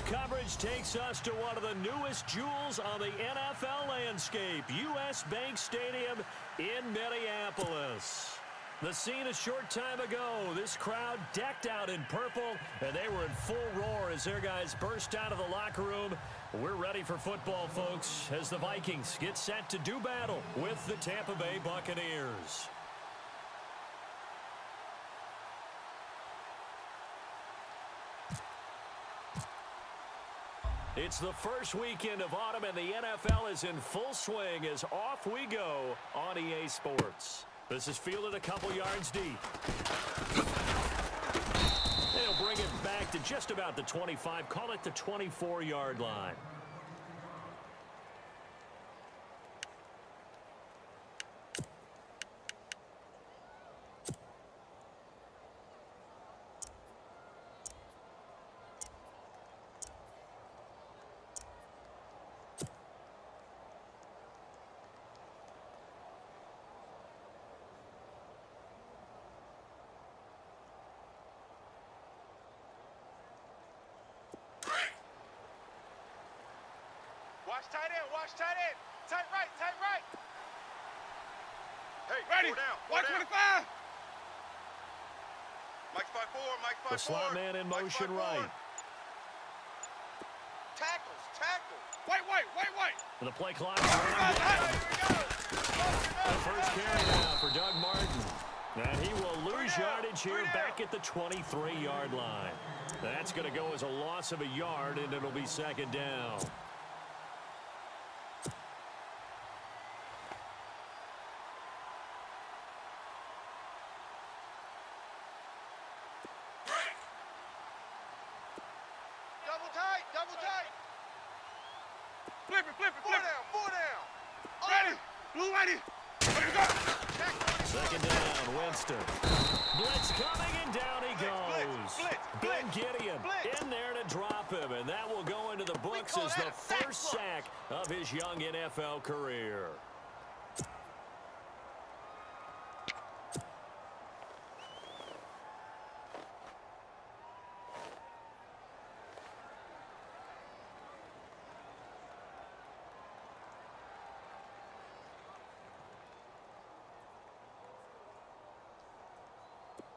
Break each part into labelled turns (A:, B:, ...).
A: This coverage takes us to one of the newest jewels on the NFL landscape, U.S. Bank Stadium in Minneapolis. The scene a short time ago, this crowd decked out in purple, and they were in full roar as their guys burst out of the locker room. We're ready for football, folks, as the Vikings get set to do battle with the Tampa Bay Buccaneers. It's the first weekend of autumn, and the NFL is in full swing as off we go on EA Sports. This is fielded a couple yards deep. They'll bring it back to just about the 25, call it the 24-yard line.
B: Watch tight end, watch tight end. Tight right, tight right.
C: Hey,
B: ready.
C: Four down,
B: Watch 25.
C: Mike's 5-4, Mike's 5-4.
A: The slot man in motion right.
C: Tackles.
B: White.
A: And the play clock.
B: Here we go.
A: The first carry now for Doug Martin. And he will lose yardage here back at the 23-yard line. That's going to go as a loss of a yard, and it'll be second down.
C: Double tight.
B: Flip it.
C: Four down.
B: Ready. Blue ready. Here we go.
A: Second down, Winston. Blitz coming, and down he goes. Ben Gideon in there to drop him, and that will go into the books as the first sack of his young NFL career.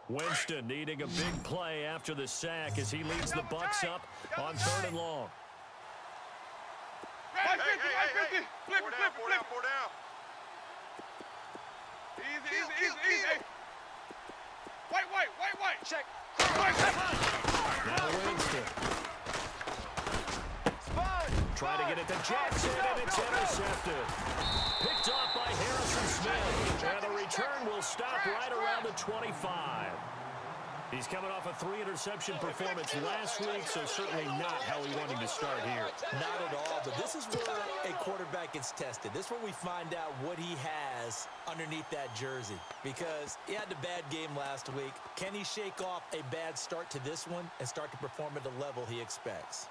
A: Winston needing a big play after the sack as he leads the Bucs up on 3rd and long.
C: Hey.
B: Flip.
C: Four down.
B: Easy. White.
C: Check.
A: Now Winston. Trying to get it to Jackson, and it's intercepted. Picked off by Harrison Smith. And the return will stop right around the 25. He's coming off a 3-interception performance last week, so certainly not how he wanted to start here.
D: Not at all, but this is where a quarterback gets tested. This is where we find out what he has underneath that jersey, because he had a bad game last week. Can he shake off a bad start to this one and start to perform at the level he expects?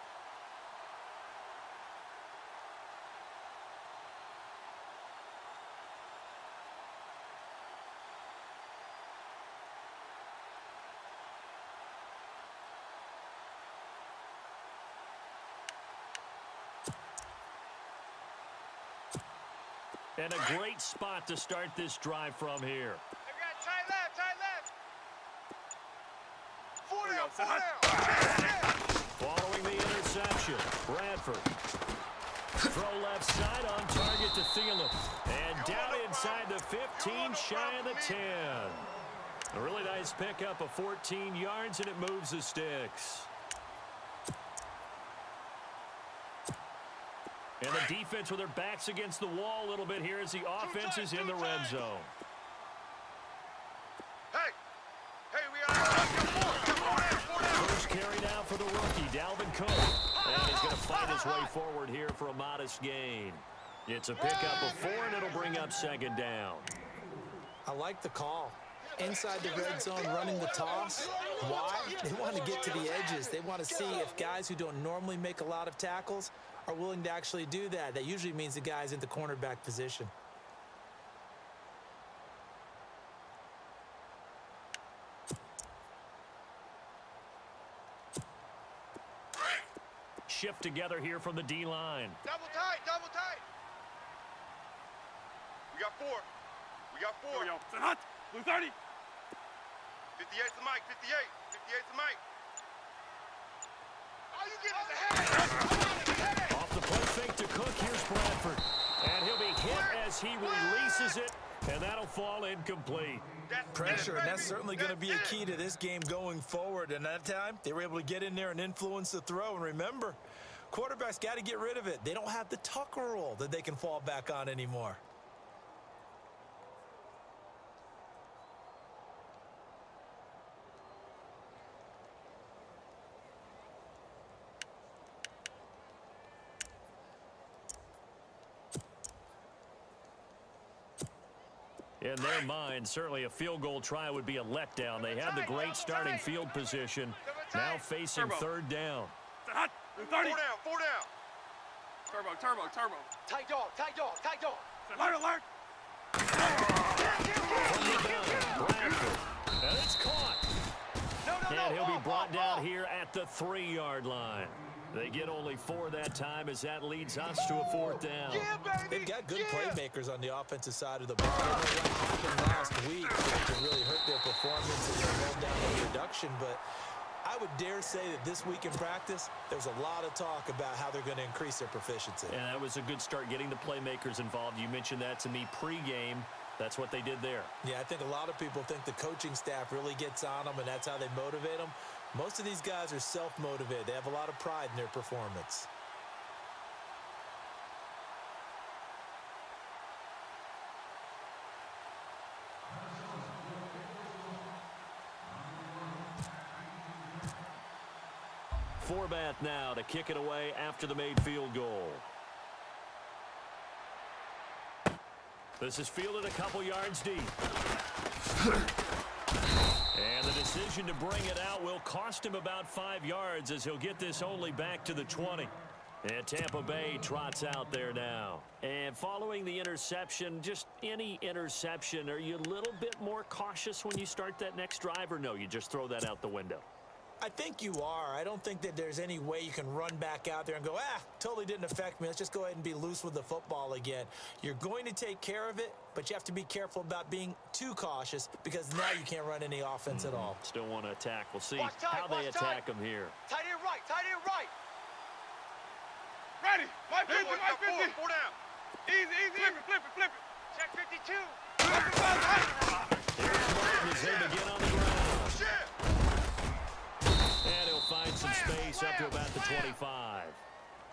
A: And a great spot to start this drive from here.
B: We got tight left.
C: 4 down.
A: Following the interception, Bradford. Throw left side on target to Thielen. And down inside the 15, shy of the 10. A really nice pickup of 14 yards, and it moves the sticks. And the defense with their backs against the wall a little bit here as the offense is in the red zone.
C: Hey, we are.
A: First carry now for the rookie, Dalvin Cook. And he's going to fight his way forward here for a modest gain. It's a pickup of 4, and it'll bring up second down.
D: I like the call. Inside the red zone, running the toss. Why? They want to get to the edges. They want to see if guys who don't normally make a lot of tackles are willing to actually do that. That usually means the guy's in the cornerback position.
A: shift together here from the D-line.
C: Double tight, double tight. We got 4. We got 4.
B: Yo, set hot. Blue 30.
C: 58's the mic, 58. 58's the mic. Oh, you get us ahead.
A: Off the play fake to Cook, here's Bradford. And he'll be hit as he releases it, and that'll fall incomplete.
D: Pressure, and that's certainly going to be a key to this game going forward. And that time, they were able to get in there and influence the throw. And remember, quarterbacks got to get rid of it. They don't have the tuck rule that they can fall back on anymore.
A: In their mind, certainly a field goal try would be a letdown. They had the great starting field position, now facing third down.
B: Set hot. Blue 30.
C: 4 down, 4 down.
B: Turbo.
C: Tight dog.
B: Set alert, alert.
A: Bradford. And it's caught. And he'll be brought down here at the 3-yard line. They get only 4 that time as that leads us to a 4th down.
C: Yeah, baby.
D: They've got good playmakers on the offensive side of the ball. I don't know what happened last week that really hurt their performance and rolled down their production, but I would dare say that this week in practice, there's a lot of talk about how they're going to increase their proficiency.
A: And that was a good start getting the playmakers involved. You mentioned that to me pregame. That's what they did there.
D: Yeah, I think a lot of people think the coaching staff really gets on them, and that's how they motivate them. Most of these guys are self-motivated. They have a lot of pride in their performance.
A: Forbath now to kick it away after the made field goal. This is fielded a couple yards deep. And the decision to bring it out will cost him about 5 yards as he'll get this only back to the 20. And Tampa Bay trots out there now. And following the interception, just any interception, are you a little bit more cautious when you start that next drive, or no, you just throw that out the window?
D: I think you are. I don't think that there's any way you can run back out there and go, totally didn't affect me. Let's just go ahead and be loose with the football again. You're going to take care of it, but you have to be careful about being too cautious because now you can't run any offense at all.
A: Still want to attack. We'll see how they attack them here.
C: Tight end right, tight end right.
B: Ready. 550, 550.
C: 4 down.
B: Easy. Flip it.
C: Check 52.
A: Here's Martin as they begin on the ground.
C: Shit.
A: And he'll find some space up to about the 25.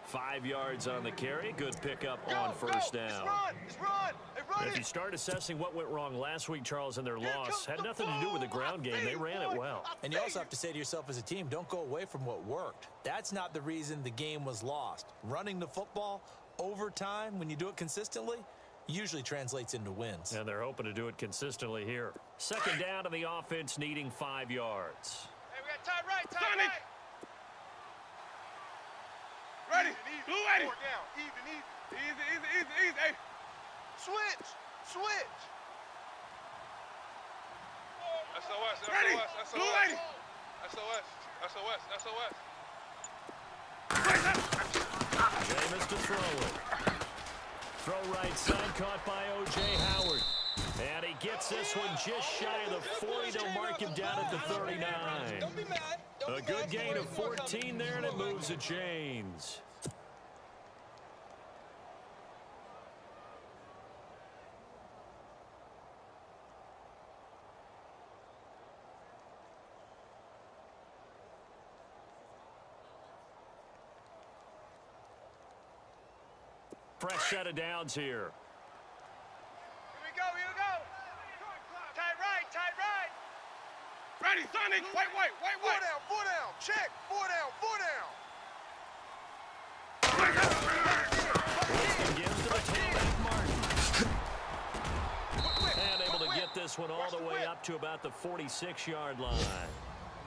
A: 5 yards on the carry. Good pickup on first down.
C: Let's run. Hey, run
A: If you start assessing what went wrong last week, Charles, in their loss, had nothing to do with the ground game. They ran it well.
D: And you also have to say to yourself as a team, don't go away from what worked. That's not the reason the game was lost. Running the football over time, when you do it consistently, usually translates into wins.
A: And they're hoping to do it consistently here. Second down to the offense, needing 5 yards.
C: Hey, we got tight right.
B: Sonic. Ready. Blue 80.
C: 4 down. Even.
B: Easy. Hey.
C: Switch.
B: SOS. Ready. Blue 80. SOS.
A: Jameis to throw it. Throw right side, caught by O.J. Howard. And he gets this one just shy of the 40. They'll mark him down at the 39. A good gain of 14 there, and it moves the chains. Fresh set of downs here.
C: Here we go. Tight right.
B: Ready, Sonic. White.
C: 4 down. Check. 4 down.
A: Gives to the tailback Martin. And able to get this one all the way up to about the 46-yard line.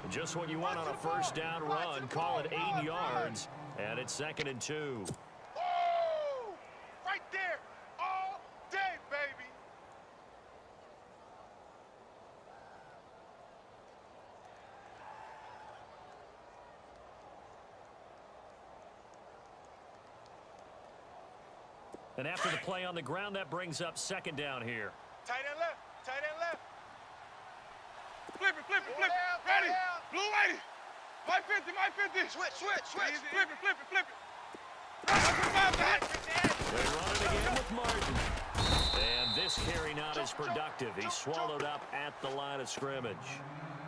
A: Just what you want on a first down run. Call it 8 yards. And it's 2nd and 2.
C: Right there. All day, baby.
A: And after the play on the ground, that brings up second down here.
B: Tight end left. Tight end left.
C: Flip it, flip it, flip it. Ready. Blue 80. My 50, my 50. Switch. Easy. Flip it.
A: They run it again with Martin. And this carry not as productive. He swallowed up at the line of scrimmage.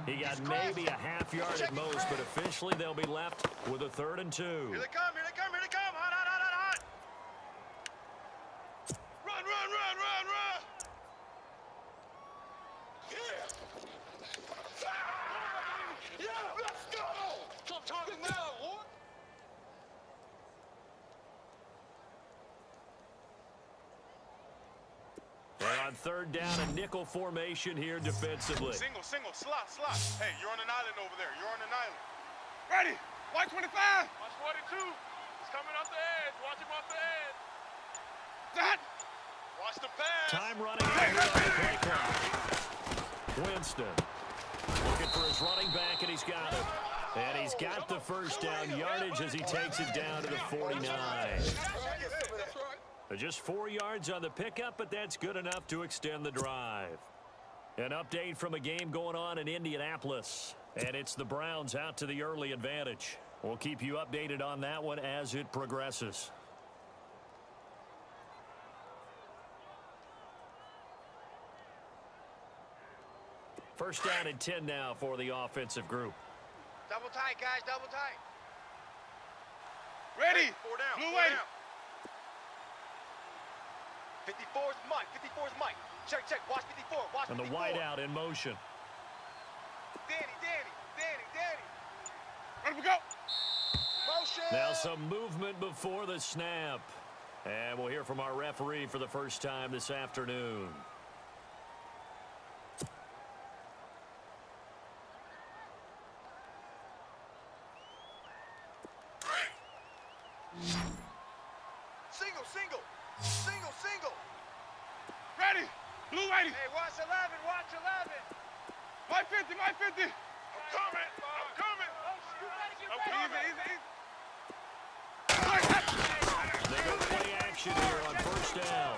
A: He got maybe a half yard at most, but officially they'll be left with a 3rd and 2.
C: Here they come. Hot. Run. Yeah, let's go. Stop talking now, boy.
A: They're on 3rd down, a nickel formation here defensively.
C: Single, slot. Hey, you're on an island over there. Ready. White 25. Watch 42. He's coming off the edge. Watch him off the edge. That. Watch the pass.
A: Time running out here on the play clock. Winston looking for his running back, and he's got it. And he's got the first down yardage as he takes it down to the 49. Just 4 yards on the pickup, but that's good enough to extend the drive. An update from a game going on in Indianapolis. And it's the Browns out to the early advantage. We'll keep you updated on that one as it progresses. First down and 10 now for the offensive group.
B: Double tight, guys. Double tight.
C: Ready.
B: 4 down.
C: Blue
B: 4
C: 80.
B: down. 54's Mike. Check. Watch 54. Watch 54.
A: And the wide out in motion.
B: Danny.
C: Ready, we go.
B: Motion.
A: Now some movement before the snap. And we'll hear from our referee for the first time this afternoon.
B: Single.
C: Ready. Blue 80.
B: Hey, watch 11.
C: My 50. I'm coming. Easy.
A: They go play action here on first down.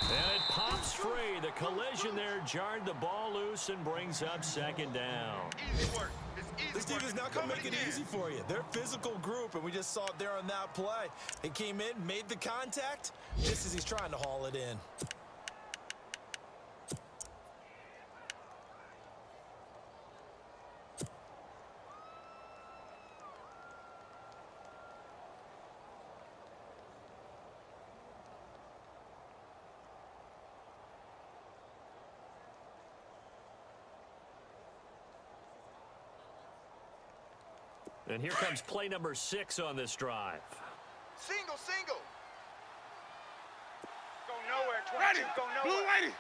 A: And it pops free. The collision there jarred the ball loose and brings up second down.
C: Easy work.
D: This team is not going to make it easy for you. They're a physical group, and we just saw it there on that play. He came in, made the contact, just as he's trying to haul it in.
A: And here comes play number 6 on this drive.
B: Single.
C: Go nowhere, 22.
B: Ready.
C: Go nowhere. Blue 80.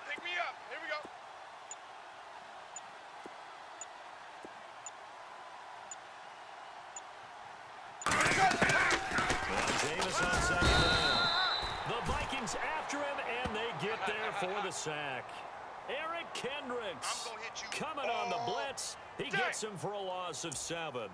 C: Pick me up. Here we go.
A: Well, Jameis on second down. The Vikings after him, and they get there for the sack. Eric Kendricks coming on the blitz. He gets him for a loss of 7.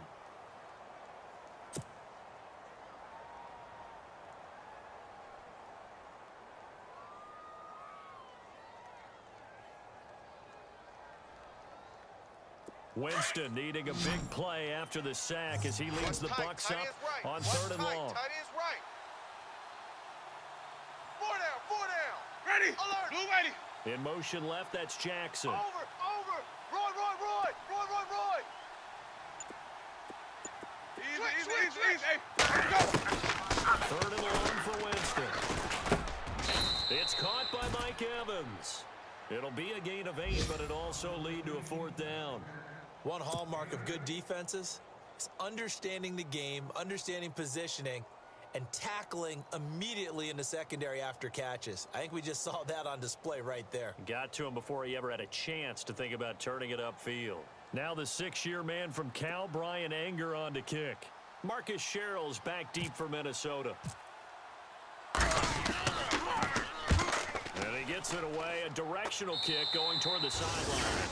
A: Winston needing a big play after the sack as he leads the Bucs up on 3rd and long.
B: Tight end's right. 4 down.
C: Ready.
B: Alert.
C: Blue 80.
A: In motion left, that's Jackson.
B: Over. Roy.
C: Easy. Hey, go.
A: 3rd and long for Winston. It's caught by Mike Evans. It'll be a gain of 8, but it'll also lead to a 4th down.
D: One hallmark of good defenses is understanding the game, understanding positioning, and tackling immediately in the secondary after catches. I think we just saw that on display right there.
A: Got to him before he ever had a chance to think about turning it upfield. Now the 6-year man from Cal, Brian Anger, on to kick. Marcus Sherrill's back deep for Minnesota. And he gets it away. A directional kick going toward the sideline.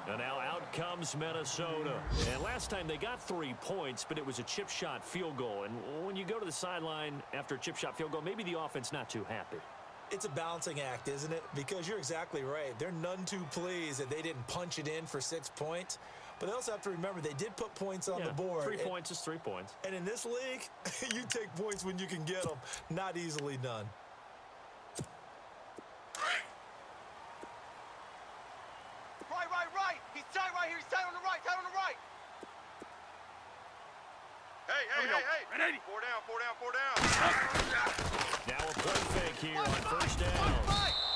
A: And now out comes Minnesota. And last time they got 3 points, but it was a chip shot field goal. And when you go to the sideline after a chip shot field goal, maybe the offense not too happy.
D: It's a balancing act, isn't it? Because you're exactly right. They're none too pleased that they didn't punch it in for 6 points. But they also have to remember they did put points on the board.
A: 3 points is 3 points.
D: And in this league, you take points when you can get them. Not easily done.
B: Right. He's tight right here. He's tight on the right.
C: Hey. 4 down.
A: Now a play fake here on first down.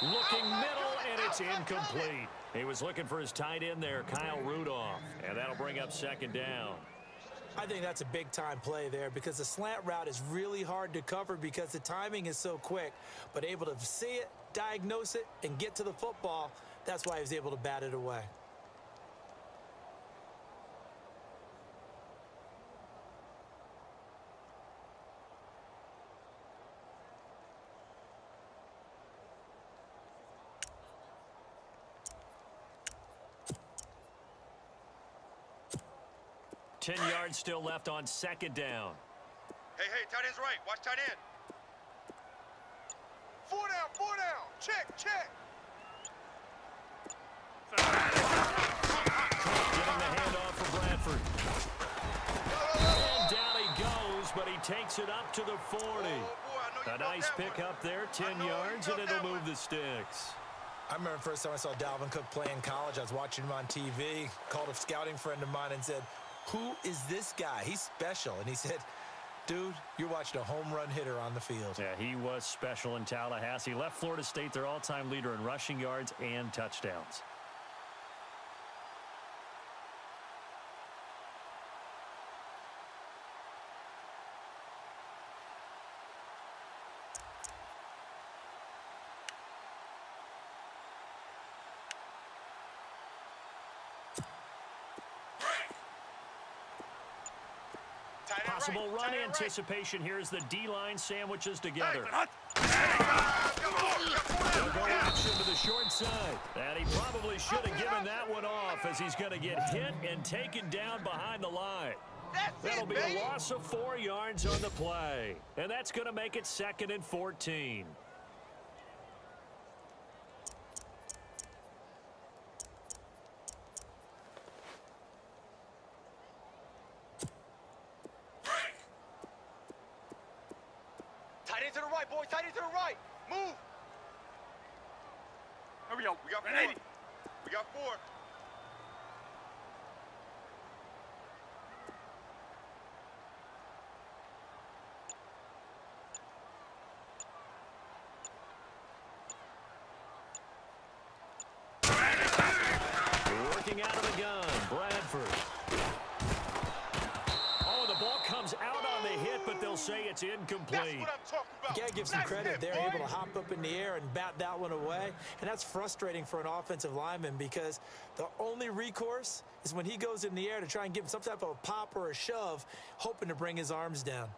A: Looking middle, and it's incomplete. He was looking for his tight end there, Kyle Rudolph. And that'll bring up second down.
D: I think that's a big-time play there because the slant route is really hard to cover because the timing is so quick. But able to see it, diagnose it, and get to the football, that's why he was able to bat it away.
A: Ten yards still left on second down.
C: Hey, tight end's right. Watch tight end.
B: 4 down. Check.
A: Getting the handoff for Bradford. And down he goes, but he takes it up to the 40. A nice pickup there, 10 yards, and it'll move the sticks.
D: I remember the first time I saw Dalvin Cook play in college. I was watching him on TV, called a scouting friend of mine and said, "Who is this guy? He's special." And he said, "Dude, you're watching a home run hitter on the field."
A: Yeah, he was special in Tallahassee. Left Florida State their all-time leader in rushing yards and touchdowns. Possible run anticipation here as the D-line sandwiches together. They'll go action to the short side. And he probably should have given that one off as he's going to get hit and taken down behind the line. That'll be a loss of 4 yards on the play. And that's going to make it 2nd and 14.
B: Tight end to the right, boys. Tight end to the right. Move.
C: Here we go. We got 4. We got 4.
A: Working out of the gun, Bradford. Oh, the ball comes out on the hit, but they'll say it's incomplete.
B: That's what I'm talking about.
D: You got to give some credit. They're able to hop up in the air and bat that one away. And that's frustrating for an offensive lineman because the only recourse is when he goes in the air to try and give him some type of a pop or a shove, hoping to bring his arms down.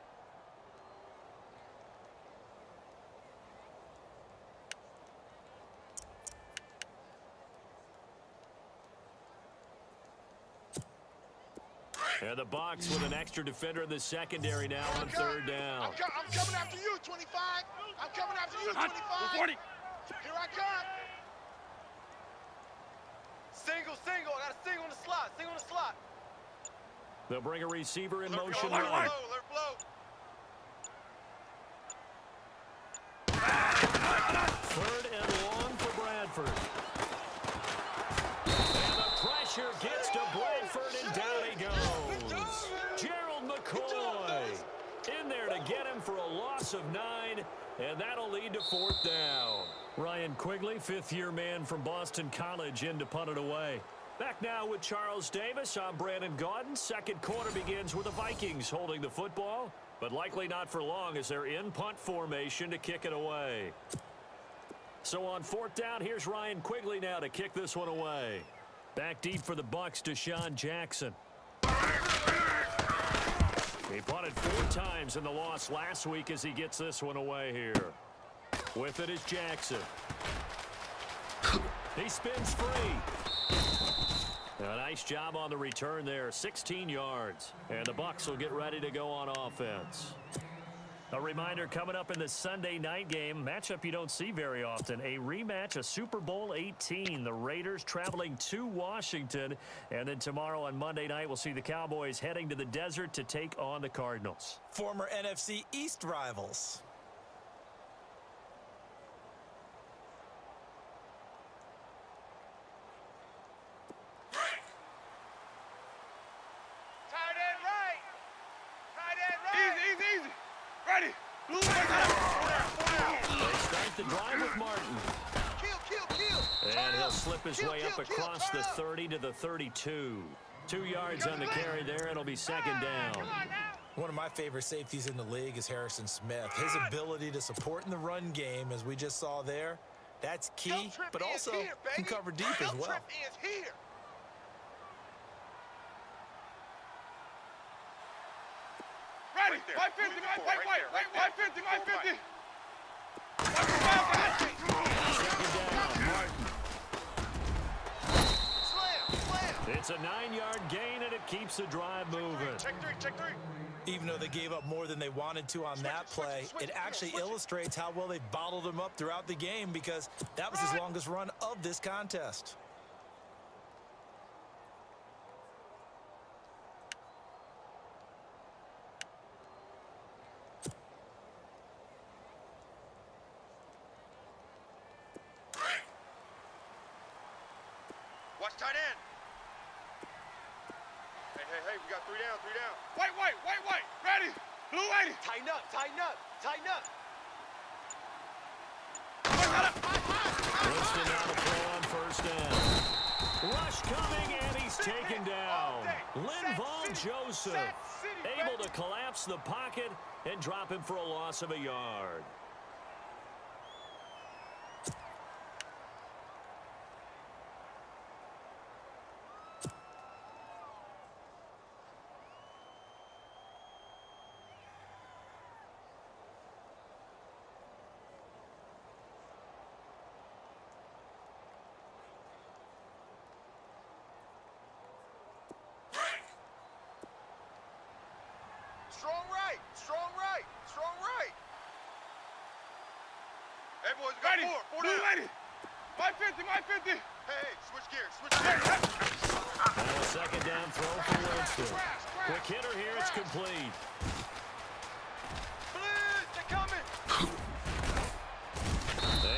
A: And the Bucs with an extra defender in the secondary now on third down.
B: I'm coming after you, 25. I'm coming after you, 25.
C: 40.
B: Here I come. Single. I got a single in the slot.
A: They'll bring a receiver in
C: Let
A: motion
C: her
A: right.
C: blow.
A: Third and long for Bradford. And the pressure gets to Bradford, and down he goes. Gerald McCoy in there to get him for a loss of 9, and that'll lead to 4th down. Ryan Quigley, 5th-year man from Boston College, in to punt it away. Back now with Charles Davis. I'm Brandon Gaudin. Second quarter begins with the Vikings holding the football, but likely not for long as they're in punt formation to kick it away. So on 4th down, here's Ryan Quigley now to kick this one away. Back deep for the Bucs, Deshaun Jackson. He punted 4 times in the loss last week as he gets this one away here. With it is Jackson. He spins free. A nice job on the return there, 16 yards. And the Bucs will get ready to go on offense. A reminder coming up in the Sunday night game, matchup you don't see very often, a rematch of Super Bowl 18. The Raiders traveling to Washington. And then tomorrow on Monday night, we'll see the Cowboys heading to the desert to take on the Cardinals.
D: Former NFC East rivals.
B: Tight end right. Tight end right.
C: Easy, easy, easy. Ready. Blue
A: They start the drive with Martin. And he'll slip his way up across the 30 to the 32. 2 yards on the carry there. It'll be second down.
D: One of my favorite safeties in the league is Harrison Smith. His ability to support in the run game, as we just saw there, that's key, but also can cover deep as well.
C: Ready. 550, wait, 550, 550.
A: It's a 9-yard gain, and it keeps the drive moving.
B: Check three.
D: Even though they gave up more than they wanted to on that play, it actually illustrates how well they bottled him up throughout the game, because that was his longest run of this contest.
B: Watch tight end. Hey, we got 3 down.
C: Wait. Ready. Blue 80.
B: Tighten up.
A: Winston now to play on first down. Rush coming, and he's taken down. Linval Joseph able to collapse the pocket and drop him for a loss of a yard.
B: Strong right. Hey, boys, we got
C: Ready.
B: four
C: Blue
B: down.
C: 80. 550.
B: Hey, switch gears.
A: And a second down throw for Winston. Quick hitter here, it's complete.
B: Blitz, they're coming.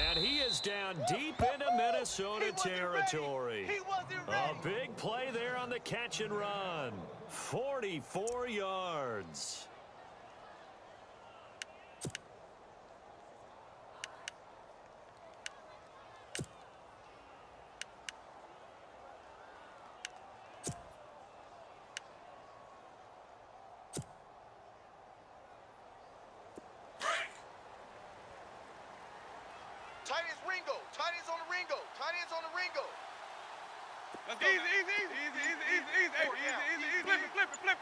A: And he is down deep into Minnesota territory.
B: He wasn't ready.
A: A big play there on the catch and run. 44 yards.
B: Tight ends on the Ringo.
C: Let's go. Easy. Flip it.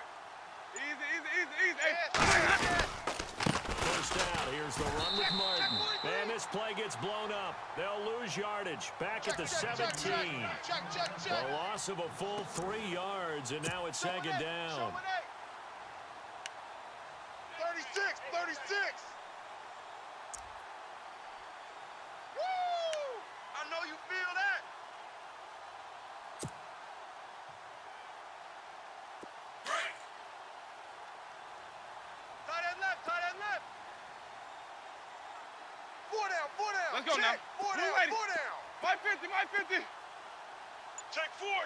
C: Easy.
A: First down. Here's the run with Martin. And this play gets blown up. They'll lose yardage. Back at the 17. A loss of a full 3 yards, and now it's second down.
B: 36. I know you feel that. Tight end left. 4 down.
C: Let's go now.
B: 4 down.
C: 550.
B: Take four.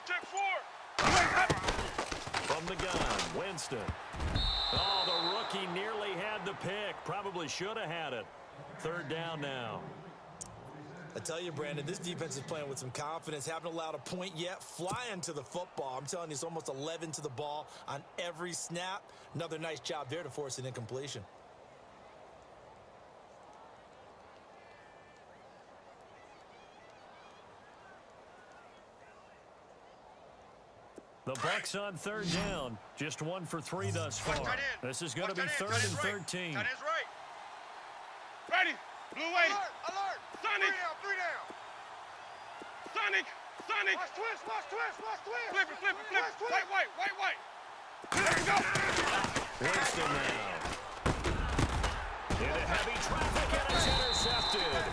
A: From the gun, Winston. Oh, the rookie nearly had the pick. Probably should have had it. Third down now.
D: I tell you, Brandon, this defense is playing with some confidence. Haven't allowed a point yet. Flying to the football. I'm telling you, it's almost 11 to the ball on every snap. Another nice job there to force an incompletion.
A: The Bucs on third down. Just 1 for 3 thus far. This is going to be third and 13.
B: Tight end's right.
C: Ready. Blue 80.
B: Alert.
C: Sonic.
B: 3 down.
C: Sonic!
B: Watch twist, watch twist, watch twist!
C: Flip it, flip it, flip it. White, white, white, white. There you go.
A: Winston now. Into heavy traffic, and it's intercepted.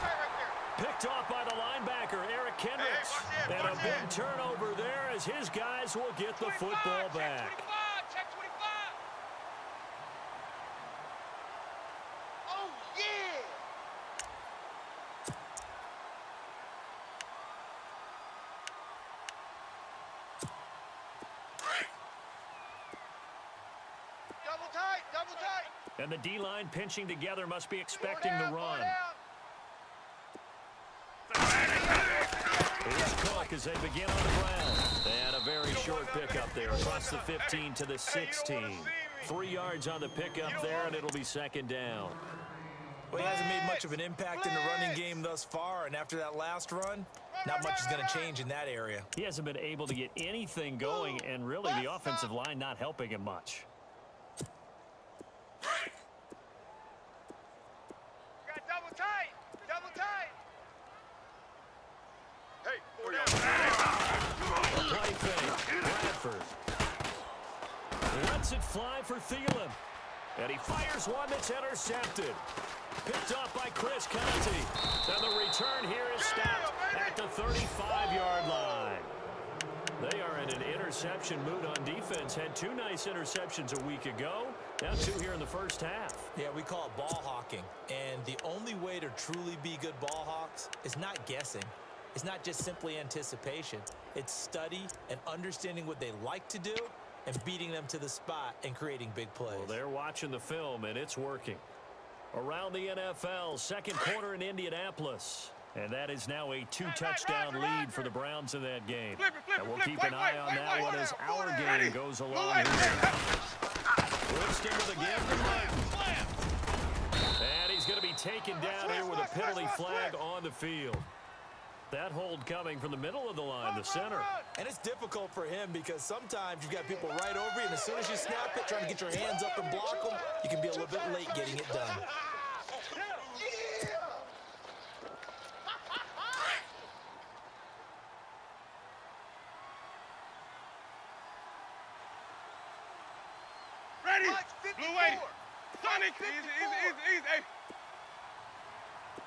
A: Picked off by the linebacker, Eric Kendricks.
B: Hey,
A: And a big turnover there as his guys will get the football back.
B: Check 25! Oh, yeah! Double tight, double tight!
A: And the D-line pinching together must be expecting the run. Here's Cook as they begin on the ground. And a very short pickup there across the 15 to the 16. 3 yards on the pickup there, and it'll be second down.
D: Well, he hasn't made much of an impact in the running game thus far, and after that last run, not much is going to change in that area.
A: He hasn't been able to get anything going, and really the offensive line not helping him much.
B: Got double tight, double tight!
C: Hey, 4 down.
A: Play fake. Bradford lets it fly for Thielen. And he fires one that's intercepted. Picked off by Chris Conte. And the return here is stopped at the 35-yard line. They are in an interception mood on defense. Had 2 nice interceptions a week ago. Now 2 here in the first half.
D: Yeah, we call it ball hawking. And the only way to truly be good ball hawks is not guessing. It's not just simply anticipation. It's study and understanding what they like to do and beating them to the spot and creating big plays.
A: Well, they're watching the film, and it's working. Around the NFL, second quarter in Indianapolis. And that is now a 2-touchdown lead for the Browns in that game. And we'll keep an eye on that one as our game goes along here. Winston with a game to Martin. And he's going to be taken down here with a penalty flag on the field. That hold coming from the middle of the line, the center.
D: And it's difficult for him because sometimes you've got people right over you, and as soon as you snap it, trying to get your hands up and block them, you can be a little bit late getting it done.
C: Ready? Blue 80. Sonic, easy, easy, easy, easy.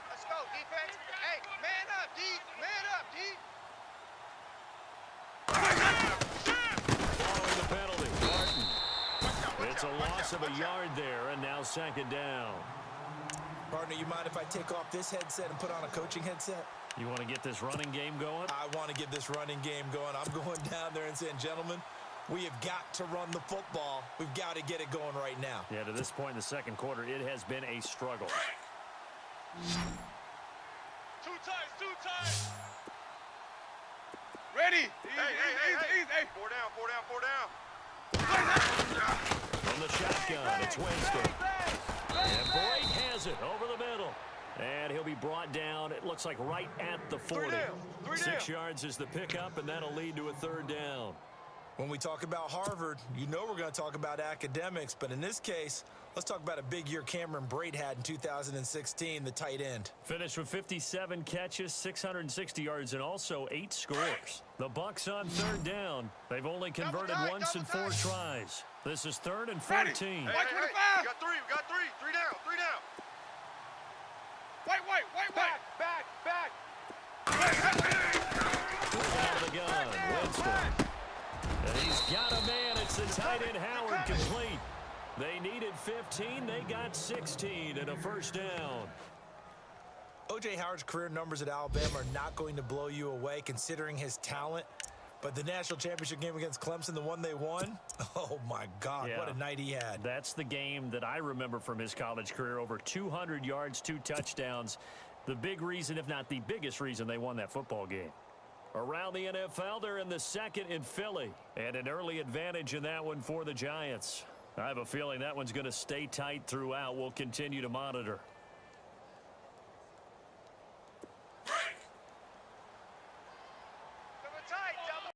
B: Let's go, defense. Hey, man up, D. Man up, D.
A: Following the penalty, Martin. It's a loss of a yard there, and now second down.
D: Partner, you mind if I take off this headset and put on a coaching headset?
A: You want to get this running game going?
D: I want to get this running game going. I'm going down there and saying, gentlemen, we have got to run the football. We've got to get it going right now.
A: Yeah, to this point in the second quarter, it has been a struggle.
C: 2 times, 2 times. Ready? Easy. 4 down, 4 down, 4 down.
A: From the shotgun, it's Winston. And Blake has it over the middle. And he'll be brought down, it looks like right at the 40. 6 yards is the pickup, and that'll lead to a third down.
D: When we talk about Harvard, you know we're going to talk about academics, but in this case, let's talk about a big year Cameron Brate had in 2016, the tight end.
A: Finished with 57 catches, 660 yards, and also 8 scores. The Bucs on third down. They've only converted once in 4 tries. This is 3rd and 14.
C: Hey, 25. We got 3, we got 3. 3 down, 3 down. White.
B: Back.
A: Out of the gun, Winston. And he's got a man. It's the tight end Howard complete. They needed 15. They got 16 and a first down.
D: O.J. Howard's career numbers at Alabama are not going to blow you away considering his talent. But the national championship game against Clemson, the one they won, oh, my God,
A: Yeah.
D: what a night he had.
A: That's the game that I remember from his college career. Over 200 yards, 2 touchdowns. The big reason, if not the biggest reason, they won that football game. Around the NFL, they're in the second in Philly. And an early advantage in that one for the Giants. I have a feeling that one's going to stay tight throughout. We'll continue to monitor.